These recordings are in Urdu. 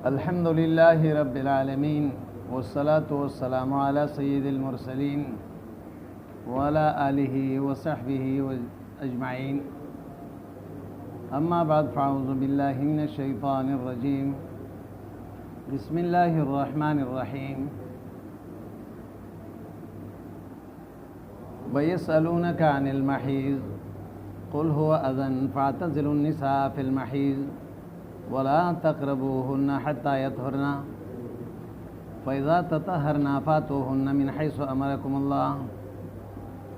الحمد للہ رب العالمین والصلاة والسلام علی سید المرسلین وعلی آلہ وصحبہ اجمعین اما بعد فاعوذ باللہ من الشیطان الرجیم بسم اللہ الرحمن الرحیم وَيَسْأَلُونَكَ عَنِ الْمَحِيضِ قُلْ هُوَ أَذًى فَاعْتَزِلُوا النِّسَاءَ فِي الْمَحِيضِ وَلَا تَقْرَبُوهُنَّ حَتَّى يَطْهُرْنَ فَإِذَا تَطَهَّرْنَ فَأْتُوهُنَّ مِنْ حَيْثُ أَمَرَكُمُ اللَّهُ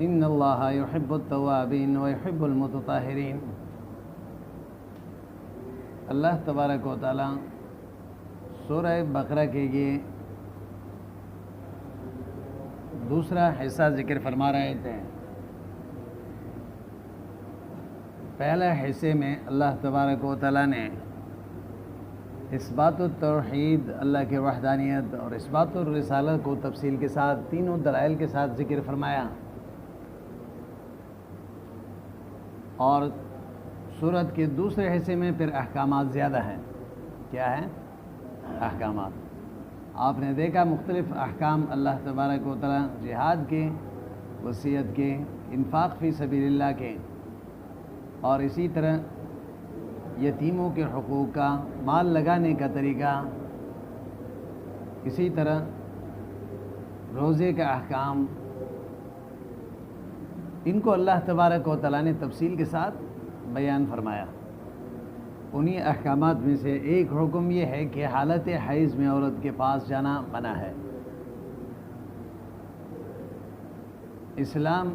إِنَّ اللَّهَ يُحِبُّ التَّوَّابِينَ وَيُحِبُّ الْمُتَطَهِّرِينَ۔ اللہ تبارک و تعالی سورہ بقرہ کے یہ دوسرا حصہ ذکر فرما رہے تھے۔ پہلے حصے میں اللہ تبارک و تعالی نے اثبات التوحید، اللہ کے وحدانیت اور اثبات الرسالہ کو تفصیل کے ساتھ تینوں دلائل کے ساتھ ذکر فرمایا، اور سورت کے دوسرے حصے میں پھر احکامات زیادہ ہیں۔ کیا ہیں احکامات؟ آپ نے دیکھا مختلف احکام اللہ تبارک و تعالی جہاد کے، وصیت کے، انفاق فی سبیل اللہ کے، اور اسی طرح یتیموں کے حقوق کا، مال لگانے کا طریقہ، اسی طرح روزے کا احکام، ان کو اللہ تبارک و تعالی نے تفصیل کے ساتھ بیان فرمایا۔ انہی احکامات میں سے ایک حکم یہ ہے کہ حالت حیض میں عورت کے پاس جانا منع ہے۔ اسلام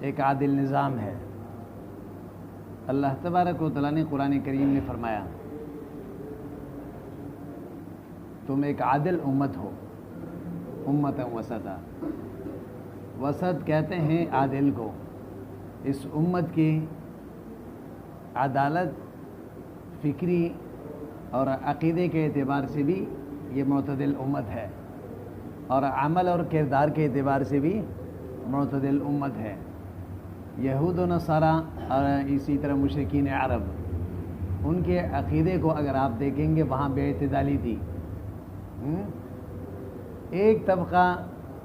ایک عادل نظام ہے۔ اللہ تبارک و تعالی نے قرآن کریم میں فرمایا تم ایک عادل امت ہو، امت وسطا۔ وسط کہتے ہیں عادل کو۔ اس امت کی عدالت فکری اور عقیدے کے اعتبار سے بھی یہ معتدل امت ہے، اور عمل اور کردار کے اعتبار سے بھی معتدل امت ہے۔ یہود و نصارہ اور اسی طرح مشرکین عرب، ان کے عقیدے کو اگر آپ دیکھیں گے وہاں بے اعتدالی تھی۔ ایک طبقہ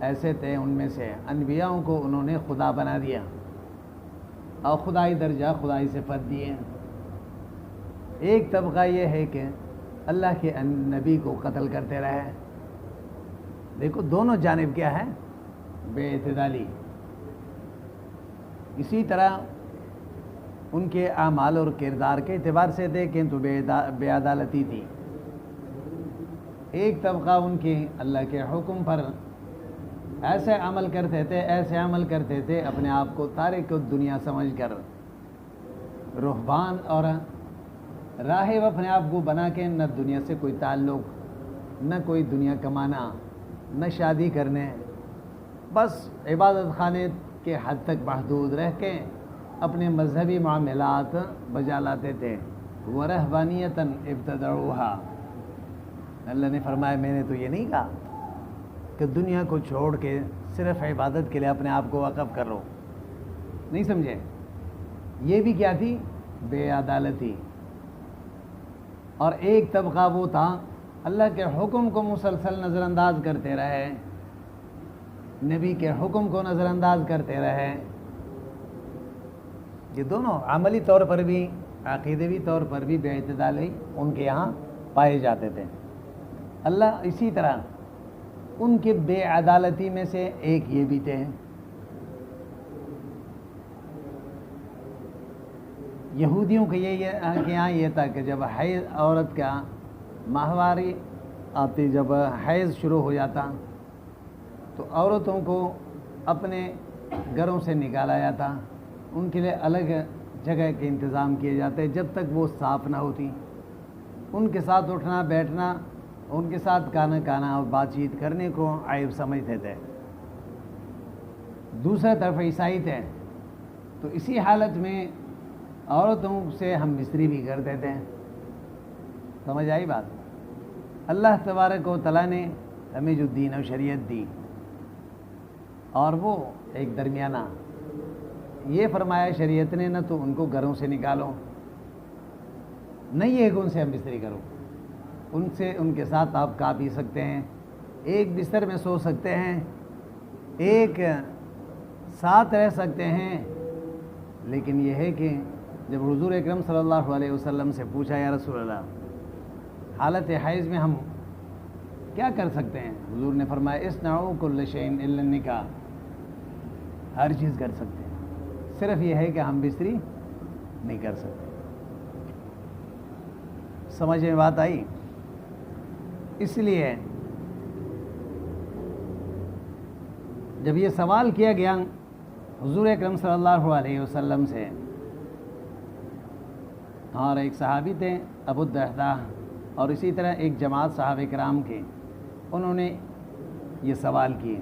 ایسے تھے، ان میں سے انبیاءوں کو انہوں نے خدا بنا دیا اور خدائی درجہ، خدائی صفت دیے۔ ایک طبقہ یہ ہے کہ اللہ کے نبی کو قتل کرتے رہے۔ دیکھو دونوں جانب کیا ہے؟ بے اعتدالی۔ اسی طرح ان کے اعمال اور کردار کے اعتبار سے دیکھیں تو بے عدالتی تھی۔ ایک طبقہ ان کے اللہ کے حکم پر ایسے عمل کرتے تھے اپنے آپ کو تارک دنیا سمجھ کر، رہبان اور راہب اپنے آپ کو بنا کے، نہ دنیا سے کوئی تعلق، نہ کوئی دنیا کمانا، نہ شادی کرنے، بس عبادت خانے کے حد تک محدود رہ کے اپنے مذہبی معاملات بجا لاتے تھے۔ وَرَهْبَانِيَّةً ابْتَدَعُوهَا۔ اللہ نے فرمایا میں نے تو یہ نہیں کہا کہ دنیا کو چھوڑ کے صرف عبادت کے لیے اپنے آپ کو وقف کر لو، نہیں سمجھے؟ یہ بھی کیا تھی؟ بے عدالتی۔ اور ایک طبقہ وہ تھا اللہ کے حکم کو مسلسل نظر انداز کرتے رہے، نبی کے حکم کو نظر انداز کرتے رہے۔ یہ دونوں عملی طور پر بھی، عقیدوی طور پر بھی بے اعتدالی ان کے یہاں پائے جاتے تھے۔ اللہ اسی طرح ان کے بے عدالتی میں سے ایک یہ بھی تھے، یہودیوں کے یہاں یہ تھا کہ جب حیض عورت کا ماہواری آتی، جب حیض شروع ہو جاتا تو عورتوں کو اپنے گھروں سے نکالا جاتا، ان کے لیے الگ جگہ کے انتظام کیے جاتے جب تک وہ صاف نہ ہوتی۔ ان کے ساتھ اٹھنا بیٹھنا، ان کے ساتھ کھانا اور بات چیت کرنے کو عیب سمجھتے تھے۔ دوسرے طرف عیسائی تھے تو اسی حالت میں عورتوں سے ہم مستری بھی کرتے تھے۔ سمجھ آئی بات؟ اللہ تبارک و تعالیٰ نے ہمیں جو دین و شریعت دی، اور وہ ایک درمیانہ، یہ فرمایا شریعت نے نہ تو ان کو گھروں سے نکالو، نہیں ہے کہ ان سے ہم بستری کرو، ان کے ساتھ آپ کھا پی سکتے ہیں، ایک بستر میں سو سکتے ہیں، ایک ساتھ رہ سکتے ہیں، لیکن یہ ہے کہ جب حضور اکرم صلی اللہ علیہ وسلم سے پوچھا یا رسول اللہ حالت حیض میں ہم کیا کر سکتے ہیں، حضور نے فرمایا اصنعوا کل شیء الا النکاح، ہر چیز کر سکتے ہیں، صرف یہ ہے کہ ہم بستری نہیں کر سکتے۔ سمجھ میں بات آئی؟ اس لیے جب یہ سوال کیا گیا حضور اکرم صلی اللہ علیہ وسلم سے، اور ایک صحابی تھے ابو الدحداح، اور اسی طرح ایک جماعت صحابہ کرام کے، انہوں نے یہ سوال کیے،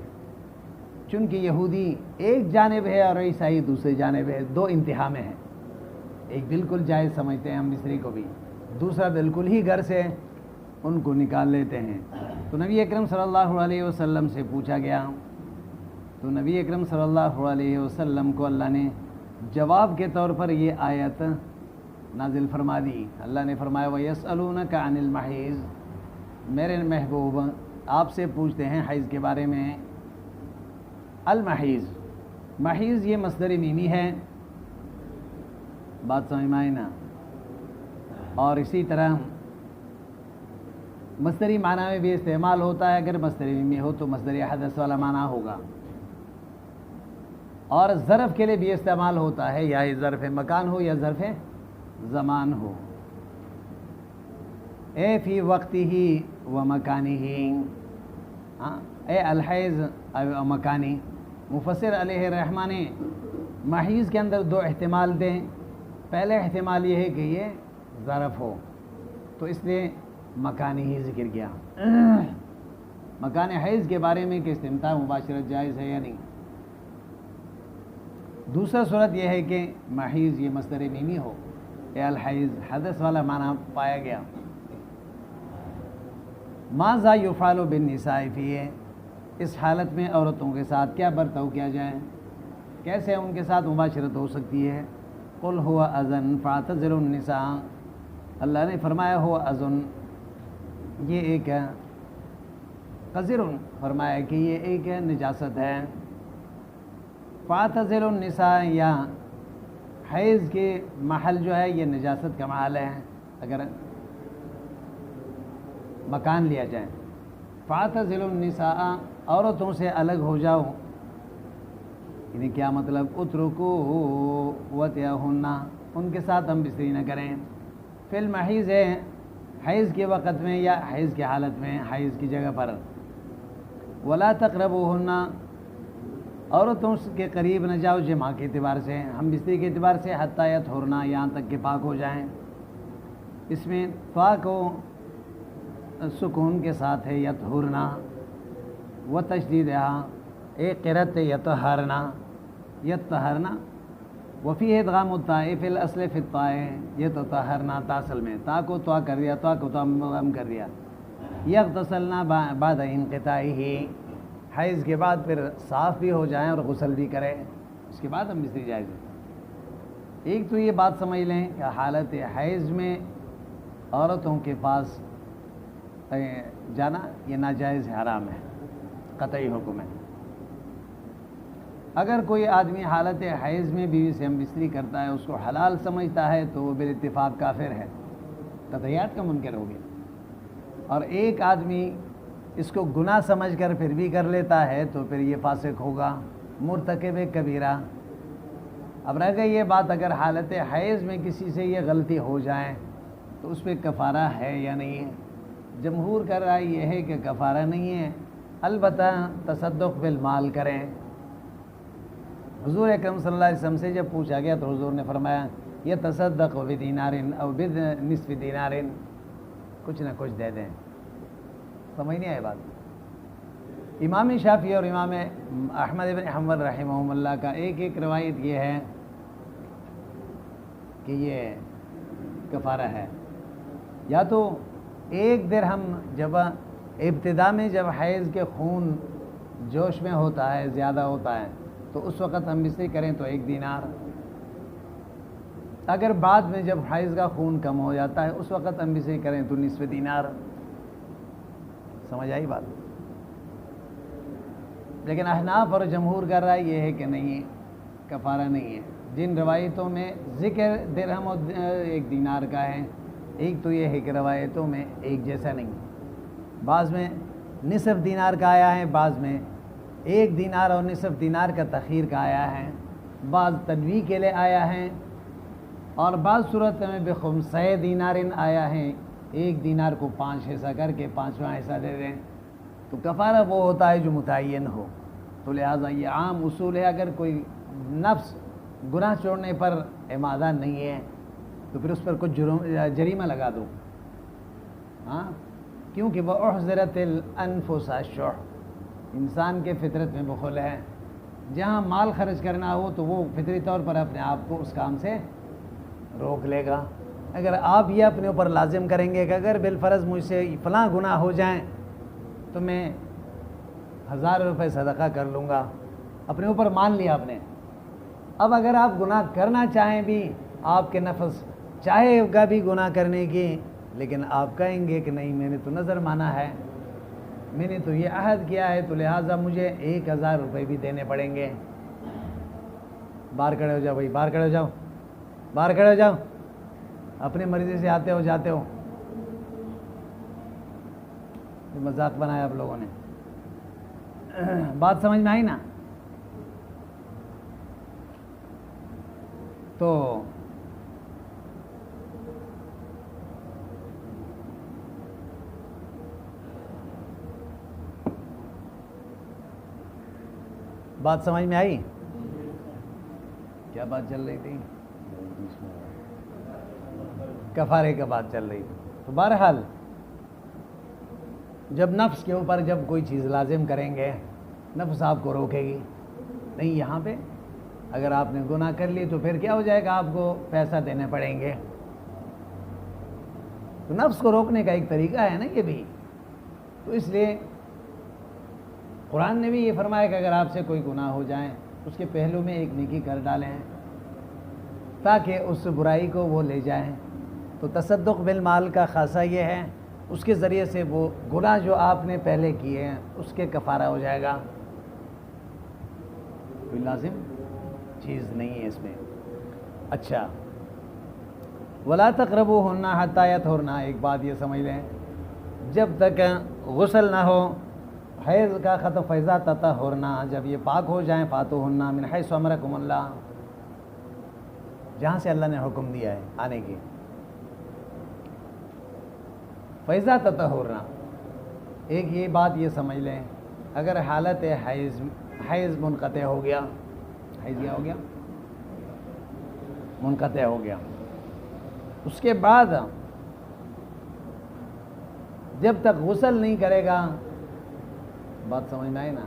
چونکہ یہودی ایک جانب ہے اور عیسائی دوسری جانب ہے، دو انتہا میں ہے، ایک بالکل جائز سمجھتے ہیں ہم مصری کو بھی، دوسرا بالکل ہی گھر سے ان کو نکال لیتے ہیں۔ تو نبی اکرم صلی اللہ علیہ وسلم سے پوچھا گیا، تو نبی اکرم صلی اللہ علیہ وسلم کو اللہ نے جواب کے طور پر یہ آیت نازل فرما دی۔ اللہ نے فرمایا وَيَسْأَلُونَكَ عَنِ الْمَحِيضِ، میرے محبوب آپ سے پوچھتے ہیں حیض کے بارے میں۔ المحیض، محیض یہ مصدر میمی ہے، بات سمجھ میں آئی نا، اور اسی طرح مصدری معنی میں بھی استعمال ہوتا ہے، اگر مصدر میمی ہو تو مصدر حدث والا معنی ہوگا، اور ظرف کے لیے بھی استعمال ہوتا ہے، یا ظرف مکان ہو یا ظرف زمان ہو، اے فی وقتہ و مکانہ، اے الحیض و مکانی۔ مفسر علیہ الرحمٰن نے محیض کے اندر دو احتمال دیں، پہلے احتمال یہ ہے کہ یہ ظرف ہو، تو اس لیے مکانی ہی ذکر کیا۔ مکان حیض کے بارے میں کہ استمتاع مباشرت جائز ہے یا نہیں۔ دوسرا صورت یہ ہے کہ محیض یہ مصدر میمی ہو، اے الحیض حدث والا معنی پایا گیا۔ ماذا یفعل بالنساء فیہ، اس حالت میں عورتوں کے ساتھ کیا برتاؤ کیا جائے، کیسے ان کے ساتھ مباشرت ہو سکتی ہے۔ قل هو اذن فاعتزلوا النساء، اللہ نے فرمایا ہو اذن، یہ ایک قذر، فرمایا کہ یہ ایک نجاست ہے۔ فاعتزلوا النساء، یا حیض کے محل جو ہے یہ نجاست کا محل ہے اگر مکان لیا جائے۔ فاعتزلوا النساء، عورتوں سے الگ ہو جاؤ، یعنی کیا مطلب، اترکوا وطیہن، ان کے ساتھ ہم بستری نہ کریں۔ فی المحیض ہے، حیض کے وقت میں یا حیض کی حالت میں، حیض کی جگہ پر۔ ولا تقربوہن، عورتوں کے قریب نہ جاؤ جماع کے اعتبار سے، ہم بستری کے اعتبار سے، حتی یطہرن، یہاں تک کہ پاک ہو جائیں۔ اس میں پاک ہو سکون کے ساتھ ہے یطہرن، و تشدیدہا، ایک قرأت یطہرن، یطہرن، وفی ادغام الطاء فی الاصل فی الطاء، یتطہرن، تاصل میں تا کو طا کر دیا، تا کو ضم کر دیا۔ یغتسلن بعد انقطاعہ، حیض کے بعد پھر صاف بھی ہو جائیں اور غسل بھی کریں، اس کے بعد ہم بستری جائز ہے۔ ایک تو یہ بات سمجھ لیں کہ حالت حیض میں عورتوں کے پاس جانا یہ ناجائز ہے، حرام ہے، قطعی حکم ہے۔ اگر کوئی آدمی حالت حیض میں بیوی سے ہم بستری کرتا ہے، اس کو حلال سمجھتا ہے تو وہ بالاتفاق کافر ہے، قطعیات کا منکر ہو گیا۔ اور ایک آدمی اس کو گناہ سمجھ کر پھر بھی کر لیتا ہے تو پھر یہ فاسق ہوگا، مرتکب کبیرہ۔ اب رہ گئی یہ بات، اگر حالت حیض میں کسی سے یہ غلطی ہو جائے تو اس پہ کفارہ ہے یا نہیں ہے۔ جمہور کا رائے یہ ہے کہ کفارہ نہیں ہے، البتہ تصدق بالمال کریں۔ حضور اکرم صلی اللہ علیہ وسلم سے جب پوچھا گیا تو حضور نے فرمایا یہ تصدق بدینار او بنصف دینار، کچھ نہ کچھ دے دیں۔ سمجھ نہیں آئے بات۔ امام شافعی اور امام احمد بن حنبل رحمہم اللہ کا ایک روایت یہ ہے کہ یہ کفارہ ہے، یا تو ایک درہم، جب ابتدا میں جب حیض کے خون جوش میں ہوتا ہے، زیادہ ہوتا ہے، تو اس وقت ہم بستری کریں تو 1 دینار۔ اگر بعد میں جب حیض کا خون کم ہو جاتا ہے اس وقت ہم بستری کریں تو نصف دینار۔ سمجھ آئی بات؟ لیکن احناف اور جمہور کا رائے یہ ہے کہ نہیں، کفارہ نہیں ہے۔ جن روایتوں میں ذکر درہم اور 1 دینار کا ہے، ایک تو یہ ہے کہ روایتوں میں ایک جیسا نہیں، بعض میں نصف دینار کا آیا ہے، بعض میں 1 دینار اور نصف دینار کا تخیر کا آیا ہے، بعض تنویع کے لیے آیا ہے، اور بعض صورت میں بخمسہ دینار آیا ہے، 1 دینار کو 5 حصہ کر کے 5واں حصہ دے دیں، تو کفارہ وہ ہوتا ہے جو متعین ہو۔ تو لہٰذا یہ عام اصول ہے، اگر کوئی نفس گناہ چھوڑنے پر امادہ نہیں ہے تو پھر اس پر کچھ جریمہ لگا دو، ہاں، کیونکہ وہ احضرت الانفس الشح، انسان کے فطرت میں بخل ہے، جہاں مال خرچ کرنا ہو تو وہ فطری طور پر اپنے آپ کو اس کام سے روک لے گا۔ اگر آپ یہ اپنے اوپر لازم کریں گے کہ اگر بالفرض مجھ سے فلاں گناہ ہو جائیں تو میں 1000 روپے صدقہ کر لوں گا، اپنے اوپر مان لیا آپ نے۔ اب اگر آپ گناہ کرنا چاہیں بھی، آپ کے نفس چاہے گا بھی گناہ کرنے کی، لیکن آپ کہیں گے کہ نہیں، میں نے تو نظر مانا ہے، میں نے تو یہ عہد کیا ہے، تو لہٰذا مجھے 1000 روپے بھی دینے پڑیں گے۔ باہر کھڑے ہو جاؤ بھائی، باہر کھڑے ہو جاؤ، باہر کھڑے ہو جاؤ، اپنے مرضی سے آتے ہو جاتے ہو۔ مذاق بنایا آپ لوگوں نے، بات سمجھ میں آئی نا؟ تو بات سمجھ میں آئی؟ کیا بات چل رہی تھی؟ کفارے کا بات چل رہی تھی۔ تو بہرحال جب نفس کے اوپر جب کوئی چیز لازم کریں گے، نفس آپ کو روکے گی نہیں، یہاں پہ اگر آپ نے گناہ کر لی تو پھر کیا ہو جائے گا، آپ کو پیسہ دینے پڑیں گے۔ تو نفس کو روکنے کا ایک طریقہ ہے نا یہ بھی، تو اس لیے قرآن نے بھی یہ فرمایا کہ اگر آپ سے کوئی گناہ ہو جائیں اس کے پہلو میں ایک نیکی کر ڈالیں تاکہ اس برائی کو وہ لے جائیں۔ تو تصدق بالمال کا خاصہ یہ ہے، اس کے ذریعے سے وہ گناہ جو آپ نے پہلے کیے ہیں اس کے کفارہ ہو جائے گا، کوئی لازم چیز نہیں ہے اس میں۔ اچھا، وَلَا تَقْرَبُوهُنَّ حَتَّى يَطْهُرْنَ، ایک بات یہ سمجھ لیں، جب تک غسل نہ ہو، حیض کا ختم، فَإِذَا تَطَهُرْنَ، جب یہ پاک ہو جائیں، فَأْتُوهُنَّ مِنْ حَيْثُ أَمَرَكُمُ اللَّهُ، جہاں سے اللہ نے حکم دیا ہے آنے کی۔ فَإِذَا تَطَهُرْنَ، ایک یہ بات یہ سمجھ لیں، اگر حالت حیض منقطع ہو گیا، حیض کیا ہو گیا؟ منقطع ہو گیا، اس کے بعد جب تک غسل نہیں کرے گا، بات سمجھ میں آئے نا،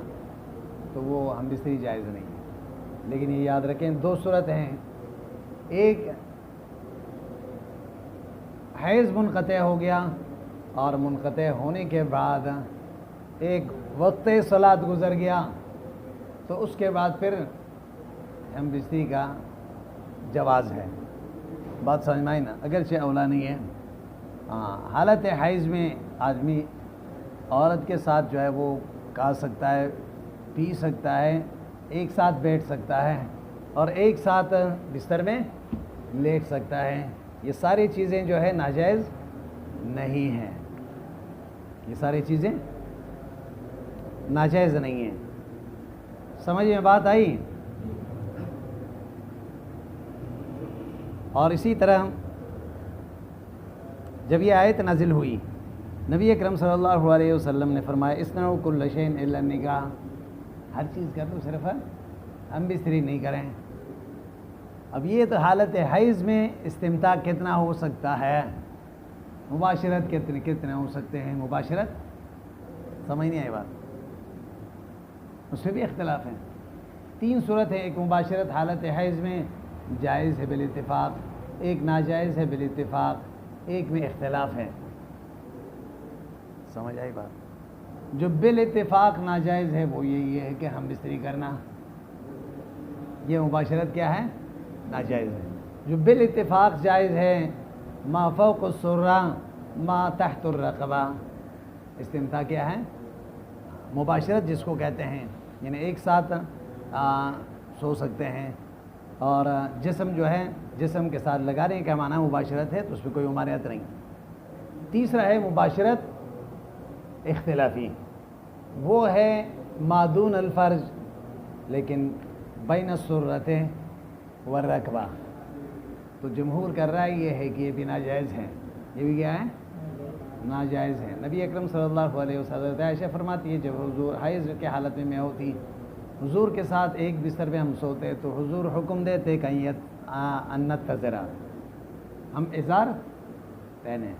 تو وہ ہم بستری جائز نہیں ہے۔ لیکن یہ یاد رکھیں 2 صورت ہیں، ایک حیض منقطع ہو گیا اور منقطع ہونے کے بعد ایک وقت صلاۃ گزر گیا، تو اس کے بعد پھر ہم بستری کا جواز ہے۔ بات سمجھ میں آئی نا؟ اگرچہ اولا نہیں ہے، ہاں، حالت حیض میں آدمی عورت کے ساتھ جو ہے وہ کھا سکتا ہے، پی سکتا ہے، ایک ساتھ بیٹھ سکتا ہے اور ایک ساتھ بستر میں لیٹ سکتا ہے، یہ ساری چیزیں جو ہے ناجائز نہیں ہیں، یہ ساری چیزیں ناجائز نہیں ہیں۔ سمجھ میں بات آئی؟ اور اسی طرح جب یہ آیت نازل ہوئی، نبی اکرم صلی اللہ علیہ وسلم نے فرمایا اصنعوا کل شیء الا النکاح، ہر چیز کر لو صرف ہم بستری نہیں کریں۔ اب یہ تو حالت حیض میں استمتاع کتنا ہو سکتا ہے، مباشرت کتنے ہو سکتے ہیں، مباشرت سمجھ نہیں آئی بات، اس میں بھی اختلاف ہے۔ 3 صورت ہے، ایک مباشرت حالت حیض میں جائز ہے بالاتفاق، ایک ناجائز ہے بالاتفاق، ایک میں اختلاف ہے۔ سمجھ آئی بات؟ جو بالاتفاق ناجائز ہے وہ یہی ہے کہ ہم بستری کرنا، یہ مباشرت کیا ہے؟ ناجائز ہے۔ جو بالاتفاق جائز ہے، ما فوق السرہ ما تحت الرقبہ، استمتاع کیا ہے؟ مباشرت جس کو کہتے ہیں، یعنی ایک ساتھ سو سکتے ہیں، اور جسم جو ہے جسم کے ساتھ لگانے کا معنی مباشرت ہے، تو اس پہ کوئی ممانعت نہیں۔ تیسرا ہے مباشرت اختلافی، وہ ہے مادون الفرج لیکن بین السرۃ والرکبہ۔ تو جمہور کر رہا ہے یہ ہے کہ یہ بھی ناجائز ہے، یہ بھی کیا ہے؟ ناجائز ہے۔ نبی اکرم صلی اللہ علیہ وسلم عائشہ فرماتی ہے جب حضور حیض کے حالت میں ہوتی، حضور کے ساتھ ایک بستر پہ ہم سوتے تو حضور حکم دیتے کہ انت تذرا، ہم ازار پہنے۔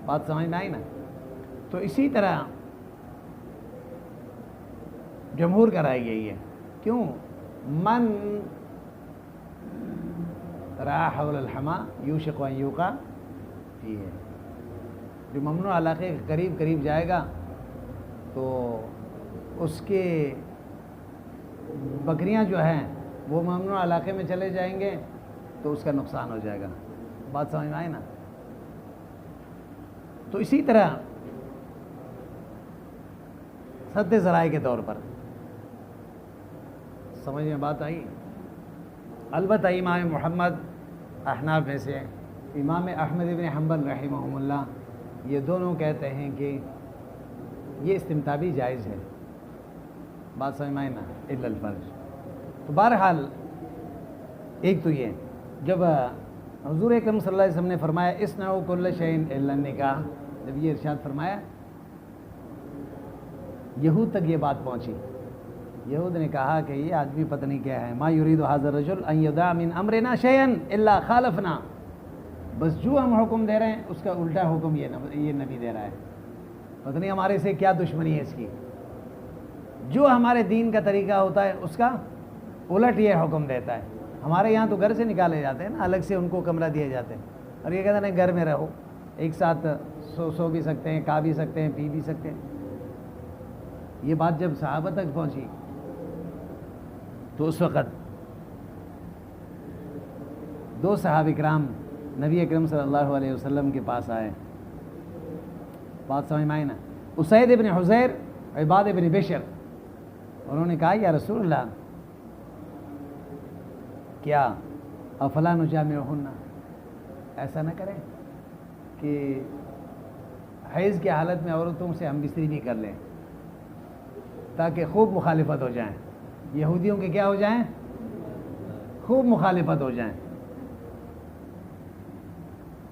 بات سمجھ میں آئی نا؟ تو اسی طرح جمہور کا رائے یہی ہے، کیوں؟ من رأى حول الحما یوشک ان یوقع فیہ، جو ممنوع علاقے کے قریب قریب جائے گا تو اس کے بکریاں جو ہیں وہ ممنوع علاقے میں چلے جائیں گے تو اس کا نقصان ہو جائے گا۔ بات سمجھ میں آئی نا؟ تو اسی طرح سد ذرائع کے طور پر سمجھ میں بات آئی؟ البتہ امام محمد احناف میں سے امام احمد بن حنبل رحمہم اللہ، یہ دونوں کہتے ہیں کہ یہ استمتاع بھی جائز ہے۔ بات سمجھ میں آئی نا؟ الا الفرج۔ تو بہرحال ایک تو یہ جب حضور اکرم صلی اللہ علیہ وسلم نے فرمایا اصنعوا کل شیء الا النکاح، جب یہ ارشاد فرمایا یہود تک یہ بات پہنچی، یہود نے کہا کہ یہ آدمی پتہ نہیں کیا ہے، ما یرید ھذا الرجل ان یدع من امرنا شیئا الا خالفنا، بس جو ہم حکم دے رہے ہیں اس کا الٹا حکم یہ نبی دے رہا ہے، پتہ نہیں ہمارے سے کیا دشمنی ہے اس کی، جو ہمارے دین کا طریقہ ہوتا ہے اس کا الٹ یہ حکم دیتا ہے۔ ہمارے یہاں تو گھر سے نکالے جاتے ہیں نا، الگ سے ان کو کمرہ دیے جاتے ہیں، اور یہ کہتے ہیں گھر میں رہو، ایک ساتھ سو بھی سکتے ہیں، کھا بھی سکتے ہیں، پی بھی سکتے ہیں۔ یہ بات جب صحابہ تک پہنچی تو اس وقت دو صحابہ کرام نبی اکرم صلی اللہ علیہ وسلم کے پاس آئے۔ بات سمجھ میں آئی نا؟ اسید ابن حضیر، عباد ابن بشر، انہوں نے کہا یا رسول اللہ کیا افلا نجامعہن، ایسا نہ کریں کہ حیض کی حالت میں عورتوں سے ہم بستری نہیں کر لیں تاکہ خوب مخالفت ہو جائیں، یہودیوں کے کیا ہو جائیں؟ خوب مخالفت ہو جائیں۔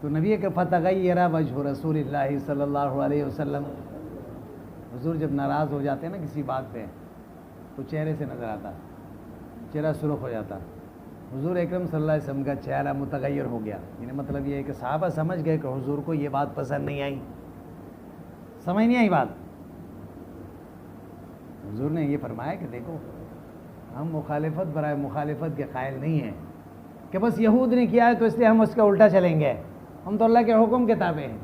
تو نبی کے فتغیر وجہ رسول اللہ صلی اللہ علیہ وسلم، حضور جب ناراض ہو جاتے ہیں نا کسی بات پہ تو چہرے سے نظر آتا، چہرہ سرخ ہو جاتا۔ حضور اکرم صلی اللہ علیہ وسلم کا چہرہ متغیر ہو گیا، یعنی مطلب یہ ہے کہ صحابہ سمجھ گئے کہ حضور کو یہ بات پسند نہیں آئی، سمجھ نہیں آئی بات۔ حضور نے یہ فرمایا کہ دیکھو ہم مخالفت برائے مخالفت کے قائل نہیں ہیں کہ بس یہود نے کیا ہے تو اس لیے ہم اس کا الٹا چلیں گے، ہم تو اللہ کے حکم کے تابع ہیں۔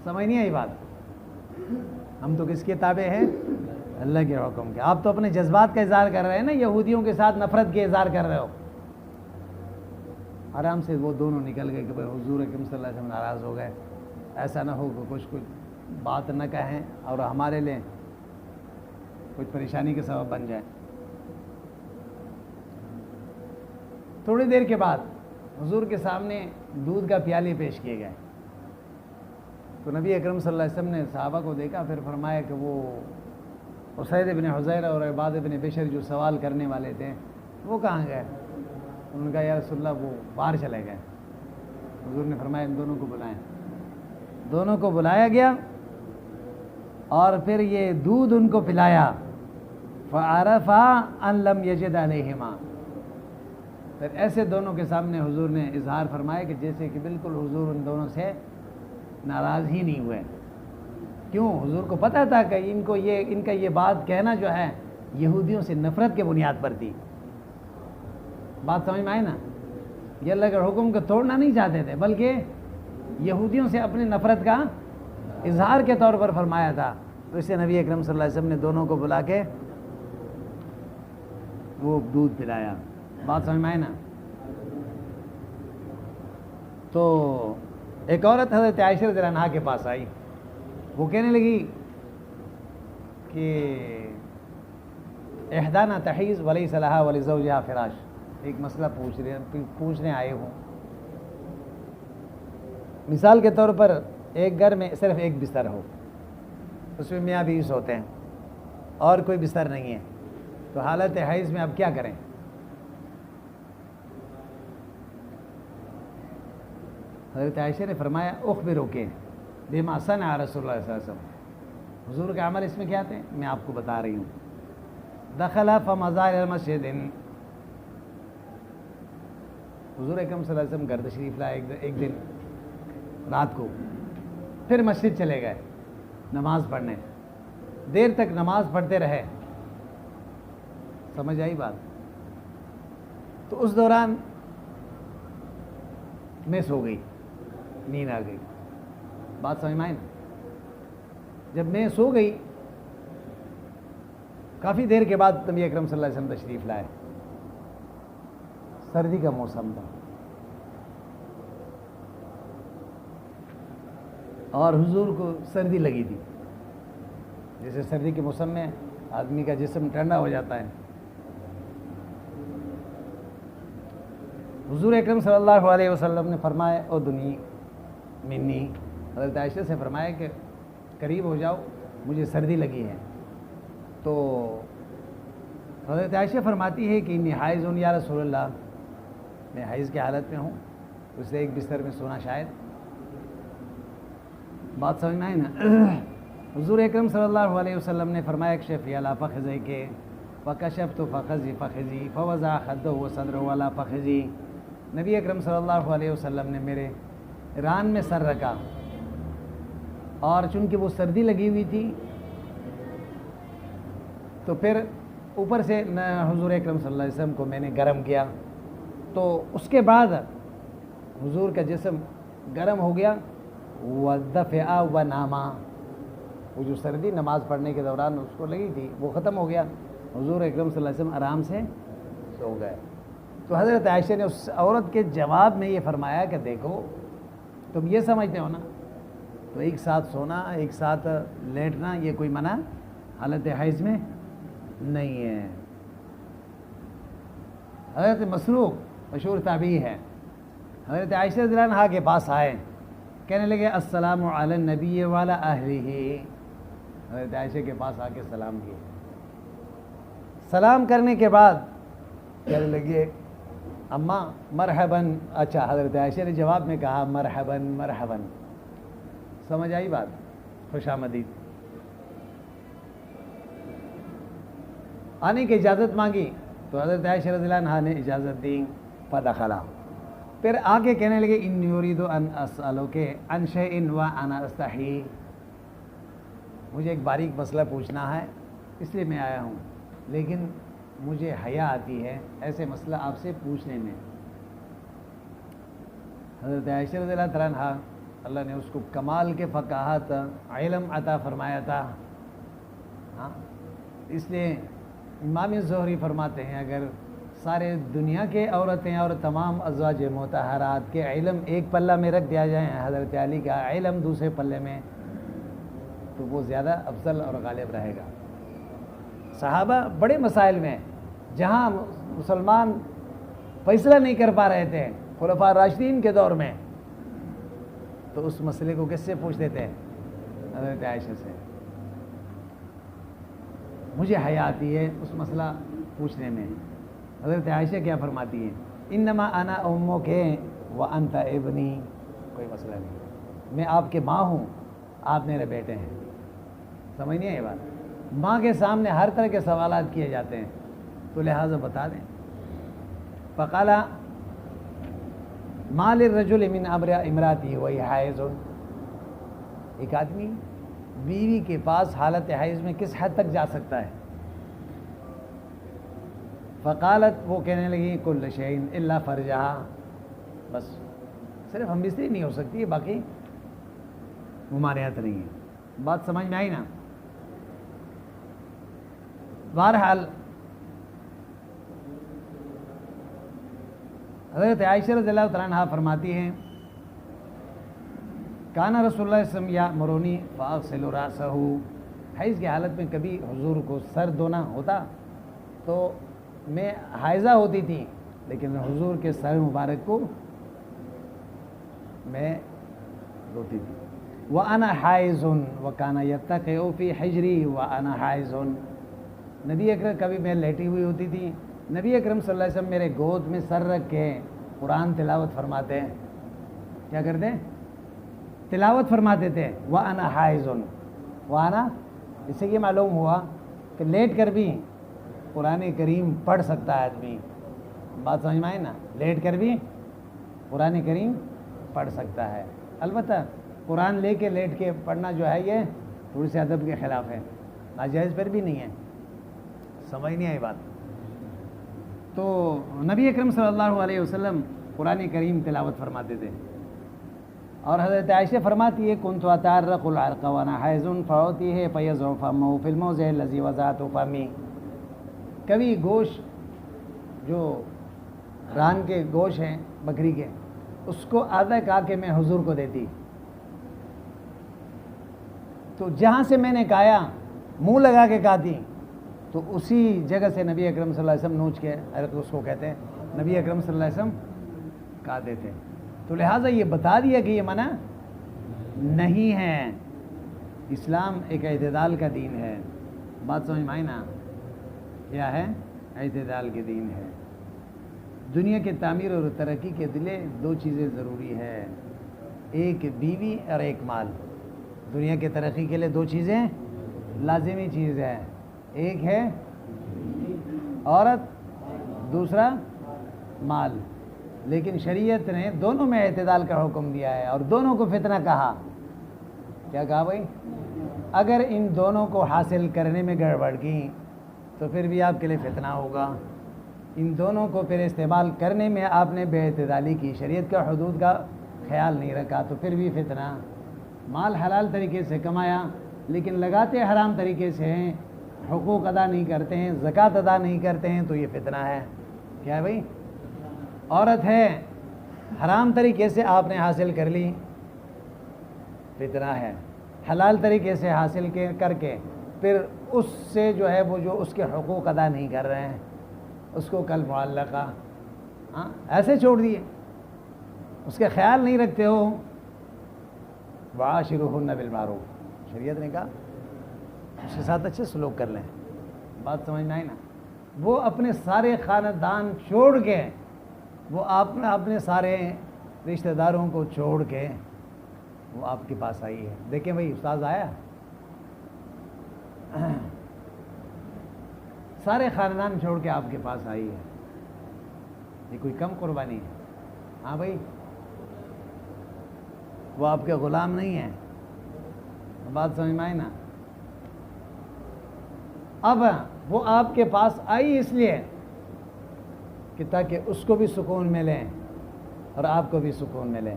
سمجھ نہیں آئی بات؟ ہم تو کس کے تابع ہیں؟ اللہ کے حکم کے۔ آپ تو اپنے جذبات کا اظہار کر رہے ہیں نا، یہودیوں کے ساتھ نفرت کے اظہار کر رہے ہو۔ آرام سے وہ دونوں نکل گئے کہ بھائی حضور اکرم صلی اللہ علیہ وسلم ناراض ہو گئے، ایسا نہ ہو کہ کچھ بات نہ کہیں اور ہمارے لیے کچھ پریشانی کے سبب بن جائے۔ تھوڑی دیر کے بعد حضور کے سامنے دودھ کا پیالے پیش کیے گئے، تو نبی اکرم صلی اللہ علیہ وسلم نے صحابہ کو دیکھا، پھر فرمایا کہ وہ اسید ابن حضیر اور عباد ابن بشر جو سوال کرنے والے تھے وہ کہاں گئے؟ انہوں نے کہا یا رسول اللہ وہ باہر چلے گئے۔ حضور نے فرمایا ان دونوں کو بلائیں۔ دونوں کو بلایا گیا اور پھر یہ دودھ ان کو پلایا، فعرفا ان لم یجد علیہما، پھر ایسے دونوں کے سامنے حضور نے اظہار فرمایا کہ جیسے کہ بالکل حضور ان دونوں سے ناراض ہی نہیں ہوئے۔ کیوں؟ حضور کو پتہ تھا کہ ان کا یہ بات کہنا جو ہے یہودیوں سے نفرت کے بنیاد پر تھی۔ بات سمجھ میں آئی نا؟ یہ اللہ کے حکم کو توڑنا نہیں چاہتے تھے بلکہ یہودیوں سے اپنی نفرت کا اظہار کے طور پر فرمایا تھا۔ تو اس سے نبی اکرم صلی اللہ علیہ وسلم نے دونوں کو بلا کے وہ دودھ پلایا۔ بات سمجھ میں آئی نا؟ تو ایک عورت حضرت عائشہ رضی اللہ عنہا کے پاس آئی وہ کہنے لگی کہ احدانا تحیز ولیس لہا ولزوجہا فراش، ایک مسئلہ پوچھنے آئے ہوں. مثال کے طور پر ایک گھر میں صرف ایک بستر ہو، اس میں میاں بیوی سوتے ہیں اور کوئی بستر نہیں ہے، تو حالت حیض میں اب کیا کریں؟ حضرت عائشہ نے فرمایا اخبروک بما صنع رسول اللہ صلی اللہ علیہ وسلم، حضور کا عمل اس میں کیا تھے میں آپ کو بتا رہی ہوں. دخل فمضى الى المسجد، حضور اکرم صلی اللہ علیہ وسلم گھر تشریف لائے ایک دن رات کو، پھر مسجد چلے گئے نماز پڑھنے، دیر تک نماز پڑھتے رہے. سمجھ آئی بات؟ تو اس دوران میں سو گئی، نیند آ گئی. بات سمجھ میں آئی نا؟ جب میں سو گئی کافی دیر کے بعد نبی اکرم صلی اللہ علیہ وسلم تشریف لائے. سردی کا موسم تھا اور حضور کو سردی لگی تھی، جیسے سردی کے موسم میں آدمی کا جسم ٹھنڈا ہو جاتا ہے. حضور اکرم صلی اللہ علیہ وسلم نے فرمایا او دنی منی، حضرت عائشہ سے فرمایا کہ قریب ہو جاؤ مجھے سردی لگی ہے. تو حضرت عائشہ فرماتی ہے کہ انی حائض یا رسول اللہ، میں حیض کی حالت میں ہوں، اس سے ایک بستر میں سونا شاید. بات سمجھ میں آئی نا؟ حضور اکرم صلی اللہ علیہ وسلم نے فرمایا اکشفی علی فخذیک فکشفت فخذی فخذی فوضع خدہ وصدرہ علی فخذی. نبی اکرم صلی اللہ علیہ وسلم نے میرے ران میں سر رکھا، اور چونکہ وہ سردی لگی ہوئی تھی تو پھر اوپر سے حضور اکرم صلی اللہ علیہ وسلم کو میں نے گرم کیا، تو اس کے بعد حضور کا جسم گرم ہو گیا. وَدَفِعَ وَنَامَا، وہ جو سردی نماز پڑھنے کے دوران اس کو لگی تھی وہ ختم ہو گیا، حضور اکرم صلی اللہ علیہ وسلم آرام سے سو گئے. تو حضرت عائشہ نے اس عورت کے جواب میں یہ فرمایا کہ دیکھو تم یہ سمجھتے ہو نا، تو ایک ساتھ سونا ایک ساتھ لیٹنا یہ کوئی منع حالت حیض میں نہیں ہے. حضرت مسروق مشہور تابعی ہے، حضرت عائشہ رضی اللہ عنہا کے پاس آئے، کہنے لگے السلام علی النبی وعلی اہلہ. حضرت عائشہ کے پاس آ کے سلام کیے. سلام کرنے کے بعد کہنے لگے اماں مرحباً. اچھا، حضرت عائشہ نے جواب میں کہا مرحباً مرحباً. سمجھ آئی بات؟ خوش آمدید. آنے کی اجازت مانگی تو حضرت عائشہ رضی اللہ عنہا نے اجازت دی. فدخلا، پھر آگے کہنے لگے انی ارید ان اسألک عن شیء وانا استحی، مجھے ایک باریک مسئلہ پوچھنا ہے اس لیے میں آیا ہوں، لیکن مجھے حیا آتی ہے ایسے مسئلہ آپ سے پوچھنے میں. حضرت عائشہ رضی اللہ تعالیٰ عنہا اللہ نے اس کو کمال کے فقاہت علم عطا فرمایا تھا. ہاں، اس لیے امام زہری فرماتے ہیں اگر سارے دنیا کے عورتیں اور تمام ازواج مطہرات کے علم ایک پلہ میں رکھ دیا جائیں، حضرت علی کا علم دوسرے پلے میں، تو وہ زیادہ افضل اور غالب رہے گا. صحابہ بڑے مسائل میں جہاں مسلمان فیصلہ نہیں کر پا رہے تھے خلفاء راشدین کے دور میں، تو اس مسئلے کو کس سے پوچھتے تھے؟ حضرت عائشہ سے. مجھے حیا آتی ہے اس مسئلہ پوچھنے میں. حضرت عائشہ کیا فرماتی ہیں؟ انما انا امک وانت ابنی، کوئی مسئلہ نہیں، میں آپ کے ماں ہوں آپ میرے بیٹے ہیں. سمجھ نہیں آئی بات؟ ماں کے سامنے ہر طرح کے سوالات کیے جاتے ہیں تو لہٰذا بتا دیں. فقال ما للرجل من امر امراتی وہی حائض، ایک آدمی بیوی کے پاس حالت حیض میں کس حد تک جا سکتا ہے؟ فقالت، وہ کہنے لگی کل شیء الا فرجہا، بس صرف ہم بستری نہیں ہو سکتی، باقی ممانعت نہیں ہے. بات سمجھ میں آئی نا؟ بہرحال حضرت عائشہ رضی اللہ تعالیٰ عنہا فرماتی ہیں کانا رسول اللہ صلی اللہ علیہ وسلم یامرونی فاغسل راسہ، حیض کی حالت میں کبھی حضور کو سر دھونا ہوتا تو میں حائضہ ہوتی تھی لیکن حضور کے سر مبارک کو میں دھوتی تھی۔ وَأَنَا حَائِضٌ وَكَانَ يَتَّقِعُ فِي حِجْرِي وَأَنَا حَائِضٌ، نبی اکرم کبھی میں لیٹی ہوئی ہوتی تھی، نبی اکرم صلی اللہ علیہ وسلم میرے گود میں سر رکھ کے قرآن تلاوت فرماتے ہیں، کیا کرتے ہیں؟ تلاوت فرماتے تھے۔ وَأَنَا حَائِضٌ، وَأَنَا، اس سے یہ معلوم ہوا کہ لیٹ کر بھی قرآن کریم پڑھ سکتا ہے آدمی، بات سمجھ میں آئے نا، لیٹ کر بھی قرآن کریم پڑھ سکتا ہے۔ البتہ قرآن لے کے لیٹ کے پڑھنا جو ہے یہ تھوڑی سی ادب کے خلاف ہے، ناجائز پر بھی نہیں ہے، سمجھ نہیں آئی بات۔ تو نبی اکرم صلی اللہ علیہ وسلم قرآن کریم تلاوت فرماتے تھے، اور حضرت عائشہ فرماتی ہے کنت اتعرق العرق وانا حائض فاعطیہ فیضع فمہ فی الموضع الذی وضعت فمی، کبھی گوشت جو ران کے گوشت ہیں بکری کے، اس کو آدھا کھا کے میں حضور کو دیتی، تو جہاں سے میں نے کھایا منہ لگا کے کھاتی تو اسی جگہ سے نبی اکرم صلی اللہ علیہ وسلم نوچ کے عرق اس کو کہتے ہیں، نبی اکرم صلی اللہ علیہ وسلم کھاتے تھے۔ تو لہٰذا یہ بتا دیا کہ یہ منع نہیں ہے، اسلام ایک اعتدال کا دین ہے، بات سمجھ میں آئی نا، کیا ہے؟ اعتدال کے دین ہے۔ دنیا کے تعمیر اور ترقی کے لیے دو چیزیں ضروری ہے، ایک بیوی اور ایک مال۔ دنیا کے ترقی کے لیے دو چیزیں لازمی چیز ہے، ایک ہے عورت، دوسرا مال، لیکن شریعت نے دونوں میں اعتدال کا حکم دیا ہے اور دونوں کو فتنہ کہا۔ کیا کہا بھائی؟ اگر ان دونوں کو حاصل کرنے میں گڑبڑ کی تو پھر بھی آپ کے لیے فتنہ ہوگا، ان دونوں کو پھر استعمال کرنے میں آپ نے بے اعتدالی کی، شریعت کا حدود کا خیال نہیں رکھا تو پھر بھی فتنہ۔ مال حلال طریقے سے کمایا لیکن لگاتے حرام طریقے سے ہیں، حقوق ادا نہیں کرتے ہیں، زکوٰۃ ادا نہیں کرتے ہیں تو یہ فتنہ ہے۔ کیا ہے بھائی؟ عورت ہے، حرام طریقے سے آپ نے حاصل کر لی، فتنہ ہے، حلال طریقے سے حاصل کر کے پھر اس سے جو ہے وہ جو اس کے حقوق ادا نہیں کر رہے ہیں، اس کو کل معلقہ ایسے چھوڑ دیے، اس کے خیال نہیں رکھتے ہو۔ وعاشرہن بالمعروف، شریعت نے کہا اس کے ساتھ اچھے سلوک کر لیں، بات سمجھ میں آئی نا۔ وہ اپنے سارے خاندان چھوڑ کے، وہ اپنے سارے رشتہ داروں کو چھوڑ کے وہ آپ کے پاس آئی ہے۔ دیکھیں بھائی استاذ آیا، سارے خاندان چھوڑ کے آپ کے پاس آئی ہے، یہ کوئی کم قربانی ہے؟ ہاں بھائی، وہ آپ کے غلام نہیں ہیں، بات سمجھ میں آئی نا۔ اب وہ آپ کے پاس آئی اس لیے کہ تاکہ اس کو بھی سکون ملے اور آپ کو بھی سکون ملے،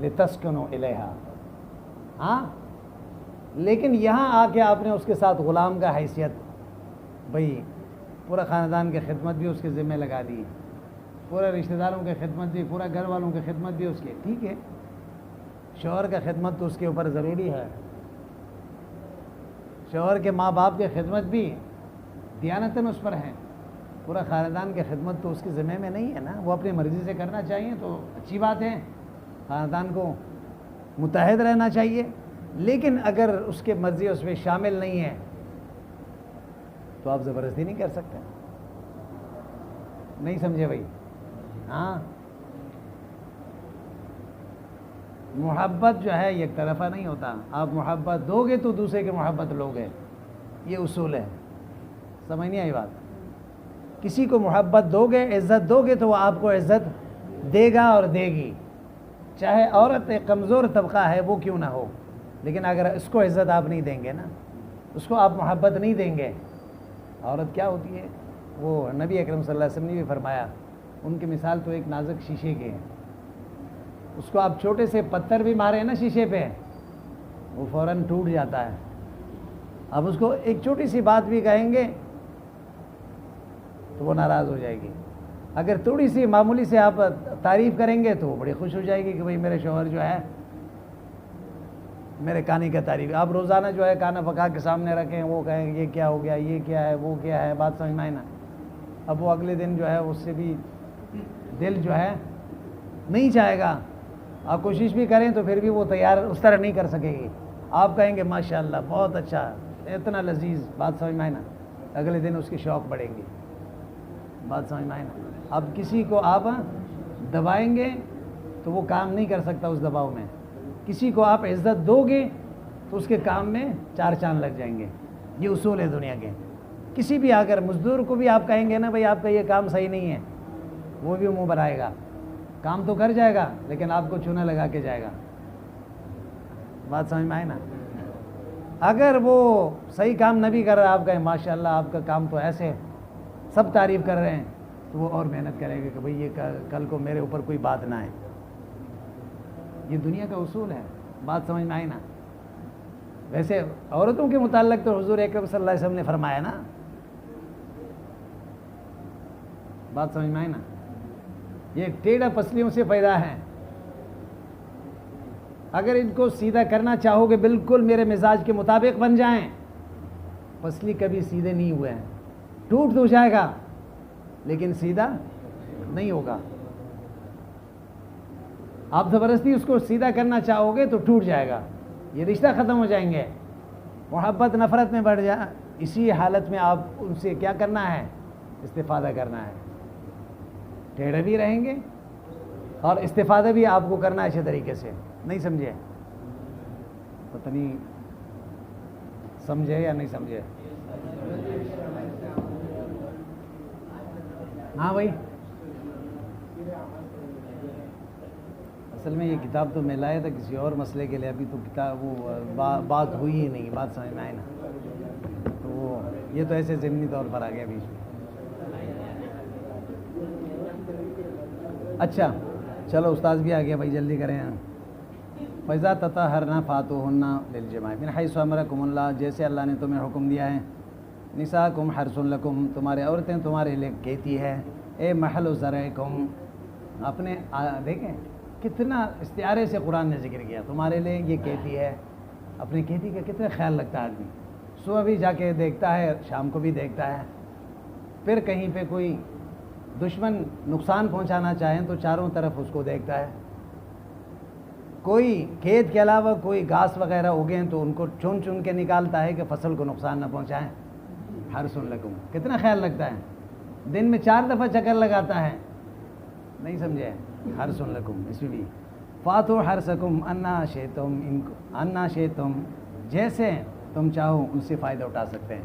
لِتَسْكُنُوا إِلَيْهَا۔ ہاں، لیکن یہاں آ کے آپ نے اس کے ساتھ غلام کا حیثیت، بھائی پورا خاندان کی خدمت بھی اس کے ذمہ لگا دی، پورا رشتہ داروں کی خدمت بھی، پورا گھر والوں کی خدمت بھی اس کی، ٹھیک ہے، شوہر کا خدمت تو اس کے اوپر ضروری ہے، شوہر کے ماں باپ کی خدمت بھی دیانتاً اس پر ہے، پورا خاندان کی خدمت تو اس کے ذمہ میں نہیں ہے نا، وہ اپنی مرضی سے کرنا چاہیے تو اچھی بات ہے، خاندان کو متحد رہنا چاہیے، لیکن اگر اس کے مرضی اس میں شامل نہیں ہے تو آپ زبردستی نہیں کر سکتے، نہیں سمجھے بھائی؟ ہاں، محبت جو ہے یک طرفہ نہیں ہوتا، آپ محبت دو گے تو دوسرے کی محبت لوگے، یہ اصول ہے، سمجھ نہیں آئی بات؟ کسی کو محبت دو گے، عزت دو گے تو وہ آپ کو عزت دے گا اور دے گی، چاہے عورت ایک کمزور طبقہ ہے وہ کیوں نہ ہو، لیکن اگر اس کو عزت آپ نہیں دیں گے نا، اس کو آپ محبت نہیں دیں گے، عورت کیا ہوتی ہے؟ وہ نبی اکرم صلی اللہ علیہ وسلم نے بھی فرمایا، ان کی مثال تو ایک نازک شیشے کے ہے، اس کو آپ چھوٹے سے پتھر بھی مارے نا شیشے پہ وہ فوراً ٹوٹ جاتا ہے، اب اس کو ایک چھوٹی سی بات بھی کہیں گے تو وہ ناراض ہو جائے گی، اگر تھوڑی سی معمولی سے آپ تعریف کریں گے تو وہ بڑی خوش ہو جائے گی کہ بھئی میرے شوہر جو ہے میرے کھانے کا تعریف. آپ روزانہ جو ہے کھانا پکا کے سامنے رکھیں, وہ کہیں یہ کیا ہو گیا, یہ کیا ہے, وہ کیا ہے, بات سمجھ میں آئی نا. اب وہ اگلے دن جو ہے اس سے بھی دل جو ہے نہیں چاہے گا. آپ کوشش بھی کریں تو پھر بھی وہ تیار اس طرح نہیں کر سکے گی. آپ کہیں گے ماشاءاللہ بہت اچھا, اتنا لذیذ, بات سمجھ میں آئی نا. اگلے دن اس کے شوق بڑھیں گے, بات سمجھ میں آئی نا. اب کسی کو آپ دبائیں گے تو وہ کام نہیں کر سکتا اس دباؤ میں. کسی کو آپ عزت دو گے تو اس کے کام میں 4 چاند لگ جائیں گے. یہ اصول ہے دنیا کے. کسی بھی اگر مزدور کو بھی آپ کہیں گے نا بھائی آپ کا یہ کام صحیح نہیں ہے, وہ بھی منہ بھرائے گا, کام تو کر جائے گا لیکن آپ کو چونا لگا کے جائے گا. بات سمجھ میں آئے نا. اگر وہ صحیح کام نہ بھی کر رہا, آپ کہیں ماشاءاللہ آپ کا کام تو ایسے سب تعریف کر رہے ہیں, تو وہ اور محنت کرے گا کہ بھئی یہ کل کو میرے اوپر کوئی بات نہ آئے. یہ دنیا کا اصول ہے, بات سمجھ میں آئی نا. ویسے عورتوں کے متعلق تو حضور اکرم صلی اللہ علیہ وسلم نے فرمایا نا, بات سمجھ میں آئی نا. یہ ٹیڑھا پسلیوں سے پیدا ہے, اگر ان کو سیدھا کرنا چاہو گے بالکل میرے مزاج کے مطابق بن جائیں. پسلی کبھی سیدھے نہیں ہوئے ہیں, ٹوٹ تو جائے گا لیکن سیدھا نہیں ہوگا. آپ زبردستی اس کو سیدھا کرنا چاہو گے تو ٹوٹ جائے گا, یہ رشتہ ختم ہو جائیں گے, محبت نفرت میں بڑھ جائے. اسی حالت میں آپ ان سے کیا کرنا ہے, استفادہ کرنا ہے. ٹیڑھے بھی رہیں گے اور استفادہ بھی آپ کو کرنا ہے اچھے طریقے سے. نہیں سمجھے؟ پتہ نہیں سمجھے یا نہیں سمجھے. ہاں بھائی, اصل میں یہ کتاب تو میں لایا تھا کسی اور مسئلے کے لیے, ابھی تو کتاب وہ بات ہوئی ہی نہیں, بات سمجھ میں آئے نا. تو وہ یہ تو ایسے ضمنی طور پر آ گیا بیچ میں. اچھا چلو استاذ بھی آ گیا بھائی, جلدی کریں. فیضا تطہرنا فاتوہن للجماع من حیث امرکم اللہ, جیسے اللہ نے تمہیں حکم دیا ہے. نساءکم حرث لکم, تمہارے عورتیں تمہارے لیے کھیتی ہے. اے محل زرعکم, اپنے دیکھیں کتنا استعارے سے قرآن نے ذکر کیا, تمہارے لیے یہ کھیتی ہے. اپنی کھیتی کا کتنا خیال رکھتا ہے آدمی. صبح بھی جا کے دیکھتا ہے, شام کو بھی دیکھتا ہے. پھر کہیں پہ کوئی دشمن نقصان پہنچانا چاہیں تو چاروں طرف اس کو دیکھتا ہے. کوئی کھیت کے علاوہ کوئی گھاس وغیرہ اگے ہیں تو ان کو چن چن کے نکالتا ہے کہ فصل کو نقصان نہ پہنچائیں. حرث لکم, کتنا خیال رکھتا ہے. دن میں 4 دفعہ چکر لگاتا ہے. نہیں سمجھے؟ حرث لکم. اس میں بھی فاتو حرثکم انا شئتم, انا شئتم, جیسے تم چاہو ان سے فائدہ اٹھا سکتے ہیں.